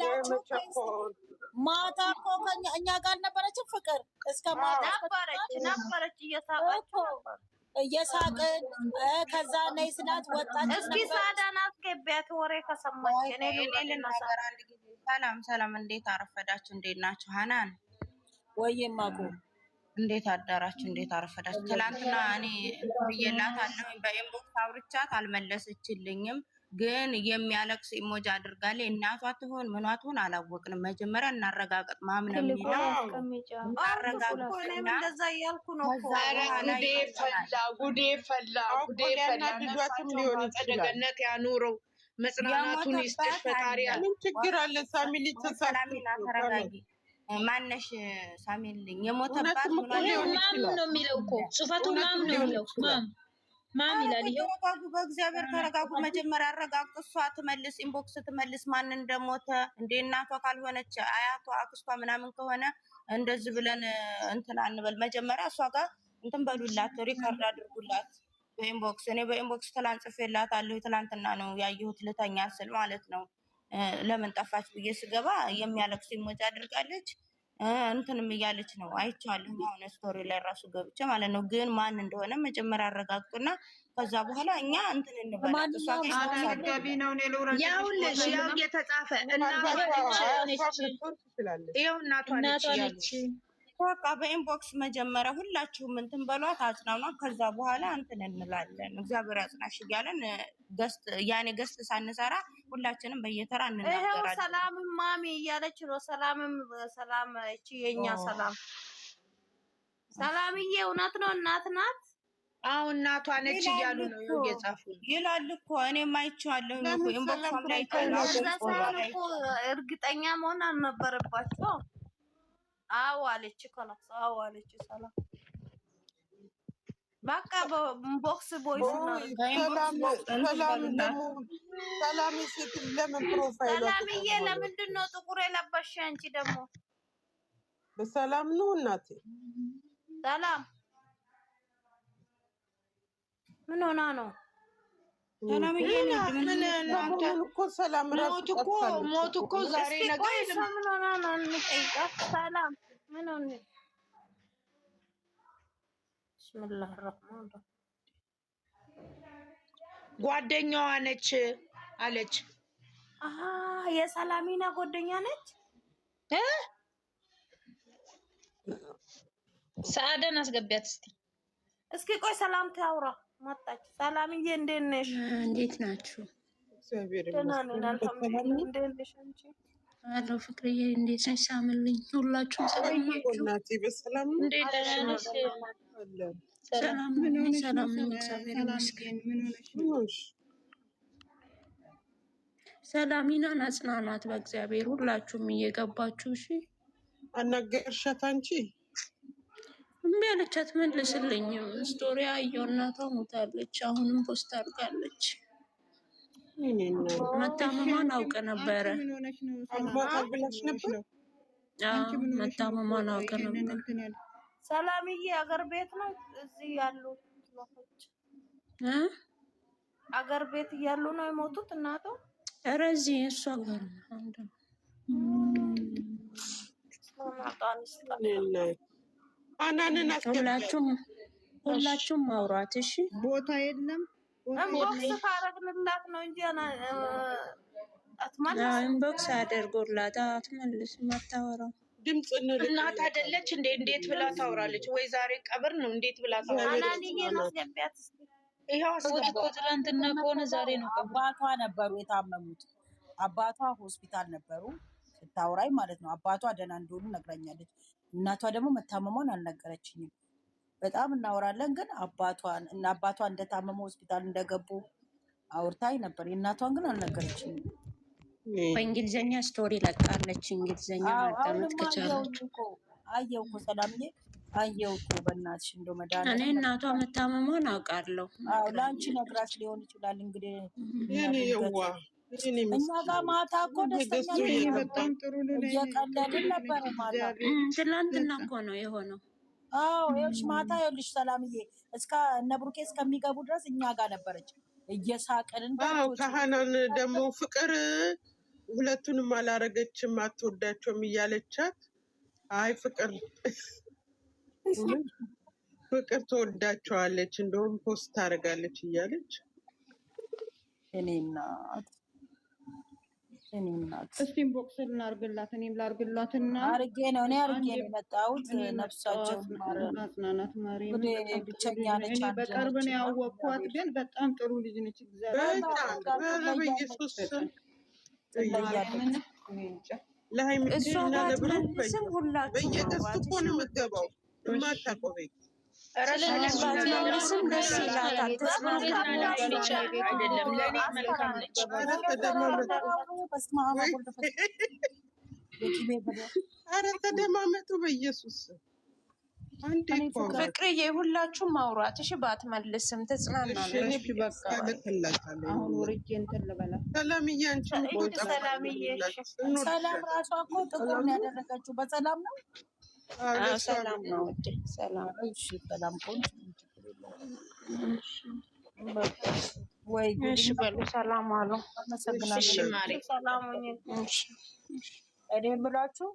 ልበላችሁ ማታ እኮ እኛ ጋር ነበረች ፍቅር እስከ ማታ ነበረች እየሳቅን ከዛ ነይ ስላት ወጣች። እስኪ ሳዳን አስገቢያት ወሬ ከሰማች እኔ ልናገር አንድ ጊዜ። ሰላም፣ እንዴት አረፈዳችሁ? እንዴት ናችሁ? ሀናን ወይማቁ እንዴት አዳራችሁ? እንዴት አረፈዳችሁ? ትላንትና እኔ ብዬላታለሁ በኢንቦክስ አውርቻት አልመለሰችልኝም። ግን የሚያለቅስ ኢሞጂ አድርጋለች። እናቷ ትሆን ምኗ ትሆን አላወቅንም። መጀመሪያ እናረጋግጥ። ማምነ የሚለው አረጋግጥና እንደዛ እያልኩ ነው እኮ ጉዴ ፈላ ገነት ያኑረው መጽናናቱን ይስጥሽ ፈጣሪ። ምን ችግር አለ? ሳሚሊ ሰላሚና ተረጋጊ። ማነሽ ሳሚልኝ የሞተባት ማም ነው የሚለው እኮ ጽፈቱ ማም ነው የሚለው ማም ይላል። ይሄው ተረጋጉ፣ በእግዚአብሔር ተረጋጉ። መጀመሪያ አረጋግጡ። እሷ ትመልስ፣ ኢንቦክስ ትመልስ ማን እንደሞተ። እንደ እናቷ ካልሆነች አያቷ አክስቷ ምናምን ከሆነ እንደዚህ ብለን እንትን አንበል። መጀመሪያ እሷ ጋር እንትን በሉላት፣ ሪከርድ አድርጉላት በኢንቦክስ። እኔ በኢንቦክስ ትላንት ጽፌላታለሁ። ትላንትና ነው ያየሁት ልተኛ ስል ማለት ነው። ለምን ጠፋች ብዬ ስገባ የሚያለቅስ ኢሞጂ አድርጋለች። እንትንም እያለች ነው አይቻለሁ። አሁን ስቶሪ ላይ ራሱ ገብቼ ማለት ነው። ግን ማን እንደሆነ መጀመሪያ አረጋግጡና ከዛ በኋላ እኛ እንትን እንበላለን። እሷ አደረጋቢ ነው ያውልሽ ያው እየተጻፈ እናቷ ነች። በቃ በኢንቦክስ መጀመሪያ ሁላችሁም እንትን በሏት፣ አጽናኗት። ከዛ በኋላ እንትን እንላለን። እግዚአብሔር ያጽናሽ እያለን ገስት ሳንሰራ ሁላችንም በየተራ እንናገራለን። ይሄው ሰላምም ማሚ እያለች ነው። ሰላም እቺ የኛ ሰላምዬ እውነት ነው እናት ናት። አዎ እናቷ ነች እያሉ ነው እየጻፉ ይላል እኮ። እኔም አይቼዋለሁ እኮ ኢንቦክስ ላይ ታይቶ እርግጠኛ መሆን አልነበረባቸው። አዎ አለች ኮላክስ። አዎ አለች ሰላም። በቃ በቦክስ ቦይስ ነው። ሰላም ሴት ለምን ፕሮፋይል ሰላምዬ ለምንድን ነው ጥቁር የለበሽ? አንቺ ደግሞ በሰላም ነው እናቴ። ሰላም ምን ሆና ነው? ሰላምዬ እኮ ሰላም ሞት እኮ ዛሬ ነገር ምን ሆና ነው? እንጠይቃት። ሰላም ምን ሆነ? ብስሚላህ ረህማን ጓደኛዋ ነች አለች። የሰላሚና ጓደኛ ነች። ሰአደን አስገቢያት እስኪ ቆይ ሰላም ታውራ መጣች። ሰላምዬ እንዴት ነሽ? እንዴት ናችሁ? ደህና ነን አልሐምዱሊላህ። እንዴት ነሽ አንቺ? አሎ ፍቅርዬ እንዴት ነሽ? ሳምልኝ ሁላችሁም ሰላም ናችሁ? እናቴ በሰላም እንዴት ነሽ? ሰላም ሰላም ነኝ እግዚአብሔር ይመስገን። ሰላሚናን አጽናናት በእግዚአብሔር ሁላችሁም እየገባችሁ እሺ። አናገርሻት አንቺ? እምቢ አለቻት መልስልኝም። ስቶሪ አየሁ እናቷ ሞታለች። አሁንም ፖስት አድርጋለች። መታመሟን አውቅ ነበረ። መታመሟን አውቅ ነበር። ሰላምዬ አገር ቤት ነው እዚህ ያሉት ልጆች አገር ቤት እያሉ ነው የሞቱት እናቷ። ኧረ እዚህ እሷ ጋር አንድ ሁላችሁም ማውራት እሺ። ቦታ የለም ኢንቦክስ ካረግንላት ነው እንጂ አትመልስ። ኢንቦክስ አድርጎላት አትመልስም። አታወራም። ድምጽ እናት አይደለች እንዴ? እንዴት ብላ ታወራለች? ወይ ዛሬ ቀብር ነው እንዴት ብላ ታወራለች? አናንዬ ማስገቢያት ይሄው አስገባ። ትናንትና ከሆነ ዛሬ ነው። አባቷ ነበሩ የታመሙት። አባቷ ሆስፒታል ነበሩ ስታወራኝ ማለት ነው። አባቷ ደህና እንደሆኑ ነግራኛለች። እናቷ ደግሞ መታመሟን አልነገረችኝም። በጣም እናወራለን ግን አባቷ እንደታመሙ ሆስፒታል እንደገቡ አውርታኝ ነበር። የእናቷን ግን አልነገረችኝም። በእንግሊዝኛ ስቶሪ ለቃለች። እንግሊዝኛ ማዳመጥ ከቻላችሁ አየሁ እኮ ሰላምዬ፣ አየሁ እኮ በእናትሽ እንደው መድኃኒት እኔ እናቷ መታመሟን አውቃለሁ። ለአንቺ ነግራሽ ሊሆን ይችላል እንግዲህ። እኛ ጋር ማታ እኮ ደስተኛ እየቀለድን ነበረ ማታ። ትናንትና እኮ ነው የሆነው። አዎ ይኸውልሽ ማታ ይኸውልሽ ሰላምዬ እስከ እነ ብሩኬ እስከሚገቡ ድረስ እኛ ጋር ነበረች እየሳቅን። ከሀናን ደግሞ ፍቅር ሁለቱንም አላረገችም አትወዳቸውም እያለቻት አይ ፍቅር ፍቅር ትወዳቸዋለች እንደውም ፖስት ታደርጋለች እያለች እኔ እናት እስቲ ኢንቦክስ እናርግላት እኔም ላርግላትና አርጌ ነው የመጣሁት። ነፍሳቸው ማጽናናት ማርያም እንግዲህ ብቸኛ ነች። በቅርብ ነው ያወቅኳት፣ ግን በጣም ጥሩ ልጅ ነች። እግዚአብሔር በኢየሱስ ለሃይሚና ለብሩክ በየገዝቱ እኮ ነው የምትገባው የማታውቀው ቤት ስለምንባትመልስም ደስ ይላታል። አይደለም ለእኔ መልካም ነች። ኧረ ተደማመጡ በኢየሱስ አንዴ ፍቅርዬ ሁላችሁም ማውራት እሺ። ባትመልስም ትጽናናለች። አሁን ወርጄ እንትን ልበላት። ሰላምዬ አንቺም ሰላም ራሷ እኮ ጥቁር ነው ያደረገችው። በሰላም ነው ሰላም ነው። ሰላም እሺ፣ ሰላም ቆንጆ ወይ እሺ በሉ ሰላም አሉ። አመሰግናለሁ። እሺ ማሪ ሰላም ሁኚ። እሺ እኔ የምላችሁ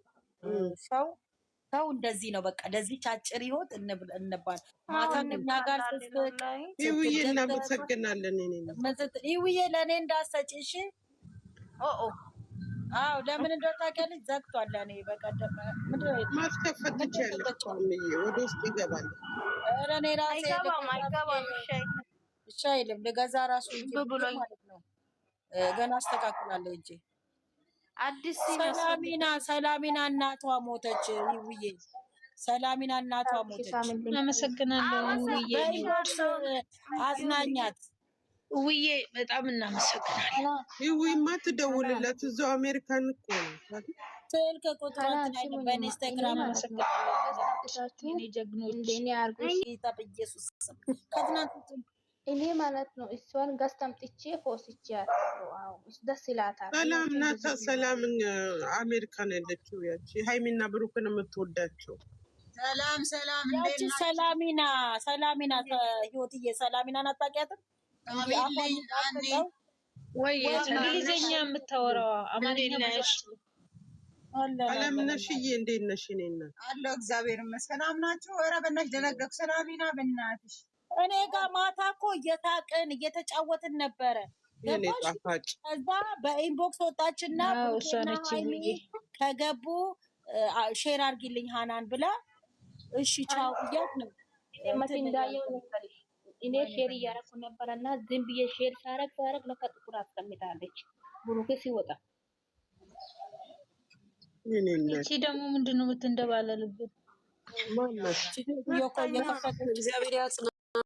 ሰው እንደዚህ ነው። በቃ ለዚህ አጭር ህይወት እንባል ማታ እኛ ጋር ይውዬ እናመሰግናለን። ይውዬ ለእኔ እንዳሰጭ እሺ። አዎ ለምን እንደው ታውቂያለሽ፣ ዘግቷል። ለእኔ በቀደም ማስከፈት ትችያለሽ። ወደ ውስጥ ይገባል። ኧረ እኔ ራሴ አይገባም። እሺ አይልም። ልገዛ ራሱ ብሎኝ ማለት ነው። ገና አስተካክላለሁ እንጂ አዲስ ሰላሚና እናቷ ሞተች። ይውዬ ሰላሚና እናቷ ሞተች። አመሰግናለሁ ይውዬ። አዝናኛት ውዬ በጣም እናመሰግናለን። ይውይማ ትደውልላት እዛው አሜሪካን እኮ ነው። ስልክ ቁጥሯን በኢንስታግራም እኔ ማለት ነው እሷን ገዝታ አምጥቼ ፎስቼያት ደስ ይላታል። ሰላም ናታ። ሰላምን አሜሪካን ያለችው ያቺ ሃይሚና ብሩክን የምትወዳቸው ሰላም ያቺ ሰላሚና ህይወትዬ ሰላሚናን አታውቂያትም? ወይ እንግሊዘኛ የምታወራዋ አማርኛ አለም ነሽዬ፣ እንዴት ነሽ? እኔ እናት አለሁ እግዚአብሔር ይመስገን። አምናችሁ ኧረ በእናትሽ ደነገጥኩ። ሰላሚና በእናትሽ እኔ ጋር ማታ እኮ እየታቅን እየተጫወትን ነበረ። የኔ ጣፋጭ ከዛ በኢንቦክስ ወጣችና ከገቡ ሼር አድርጊልኝ ሃናን ብላ እሺ ቻው ብያት ነው እንዳየው ነበር። እኔ ሼር እያደረኩ ነበረና ዝም ብዬ ሼር ሳረግ ለካ ጥቁር አስቀምጣለች ብሩክ ሲወጣ። እቺ ደግሞ ምንድነው የምትንደባለልብን? ማነው? እግዚአብሔር ያጽና